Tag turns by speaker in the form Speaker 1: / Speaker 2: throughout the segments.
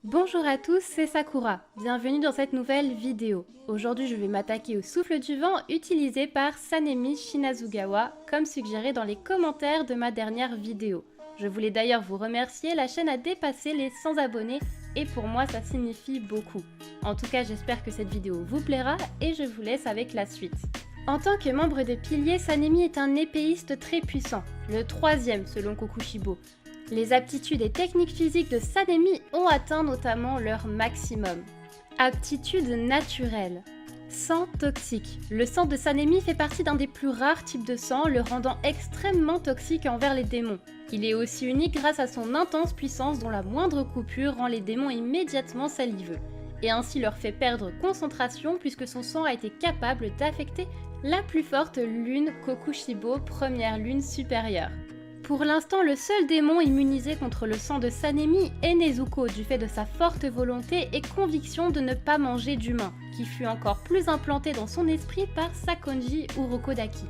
Speaker 1: Bonjour à tous, c'est Sakura. Bienvenue dans cette nouvelle vidéo. Aujourd'hui, je vais m'attaquer au souffle du vent utilisé par Sanemi Shinazugawa, comme suggéré dans les commentaires de ma dernière vidéo. Je voulais d'ailleurs vous remercier, la chaîne a dépassé les 100 abonnés et pour moi ça signifie beaucoup. En tout cas, j'espère que cette vidéo vous plaira et je vous laisse avec la suite. En tant que membre de pilier, Sanemi est un épéiste très puissant, le 3e selon Kokushibo. Les aptitudes et techniques physiques de Sanemi ont atteint notamment leur maximum. Aptitude naturelle. Sang toxique. Le sang de Sanemi fait partie d'un des plus rares types de sang, le rendant extrêmement toxique envers les démons. Il est aussi unique grâce à son intense puissance dont la moindre coupure rend les démons immédiatement saliveux, et ainsi leur fait perdre concentration puisque son sang a été capable d'affecter la plus forte lune Kokushibo, première lune supérieure. Pour l'instant, le seul démon immunisé contre le sang de Sanemi est Nezuko, du fait de sa forte volonté et conviction de ne pas manger d'humains, qui fut encore plus implanté dans son esprit par Sakonji Urokodaki.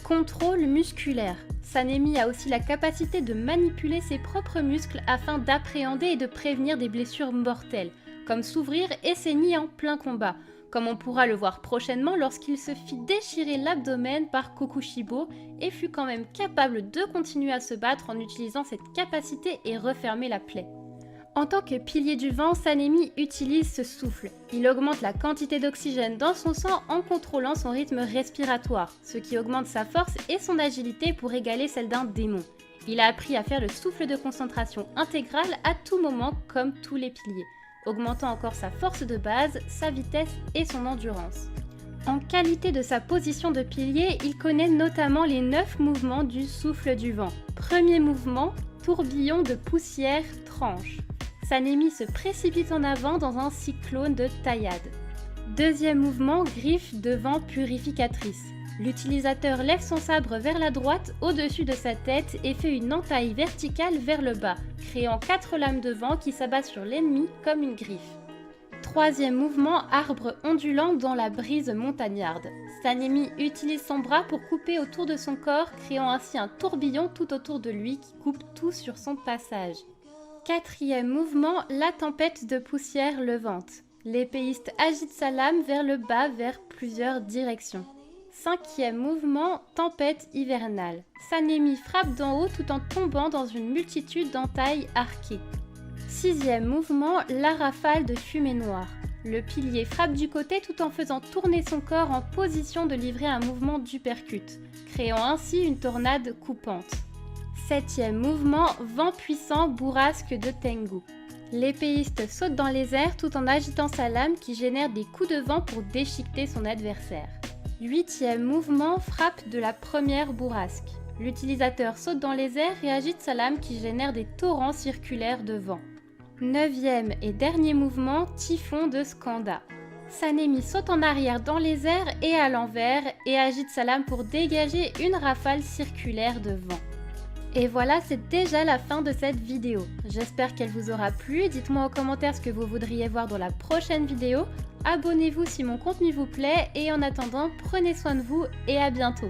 Speaker 1: Contrôle musculaire. Sanemi a aussi la capacité de manipuler ses propres muscles afin d'appréhender et de prévenir des blessures mortelles, comme s'ouvrir et saigner en plein combat, comme on pourra le voir prochainement lorsqu'il se fit déchirer l'abdomen par Kokushibo et fut quand même capable de continuer à se battre en utilisant cette capacité et refermer la plaie. En tant que pilier du vent, Sanemi utilise ce souffle. Il augmente la quantité d'oxygène dans son sang en contrôlant son rythme respiratoire, ce qui augmente sa force et son agilité pour égaler celle d'un démon. Il a appris à faire le souffle de concentration intégrale à tout moment comme tous les piliers, augmentant encore sa force de base, sa vitesse et son endurance. En qualité de sa position de pilier, il connaît notamment les 9 mouvements du souffle du vent. Premier mouvement, tourbillon de poussière tranche. Sanemi se précipite en avant dans un cyclone de taillade. Deuxième mouvement, griffe de vent purificatrice. L'utilisateur lève son sabre vers la droite au-dessus de sa tête et fait une entaille verticale vers le bas, créant 4 lames de vent qui s'abattent sur l'ennemi comme une griffe. Troisième mouvement, arbre ondulant dans la brise montagnarde. Sanemi utilise son bras pour couper autour de son corps, créant ainsi un tourbillon tout autour de lui qui coupe tout sur son passage. Quatrième mouvement, la tempête de poussière levante. L'épéiste agite sa lame vers le bas vers plusieurs directions. Cinquième mouvement, tempête hivernale. Sanemi frappe d'en haut tout en tombant dans une multitude d'entailles arquées. Sixième mouvement, la rafale de fumée noire. Le pilier frappe du côté tout en faisant tourner son corps en position de livrer un mouvement d'uppercut, créant ainsi une tornade coupante. Septième mouvement, vent puissant bourrasque de Tengu. L'épéiste saute dans les airs tout en agitant sa lame qui génère des coups de vent pour déchiqueter son adversaire. Huitième mouvement, frappe de la première bourrasque. L'utilisateur saute dans les airs et agite sa lame qui génère des torrents circulaires de vent. Neuvième et dernier mouvement, typhon de Skanda. Sanemi saute en arrière dans les airs et à l'envers et agite sa lame pour dégager une rafale circulaire de vent. Et voilà, c'est déjà la fin de cette vidéo. J'espère qu'elle vous aura plu. Dites-moi en commentaire ce que vous voudriez voir dans la prochaine vidéo. Abonnez-vous si mon contenu vous plaît et en attendant, prenez soin de vous et à bientôt.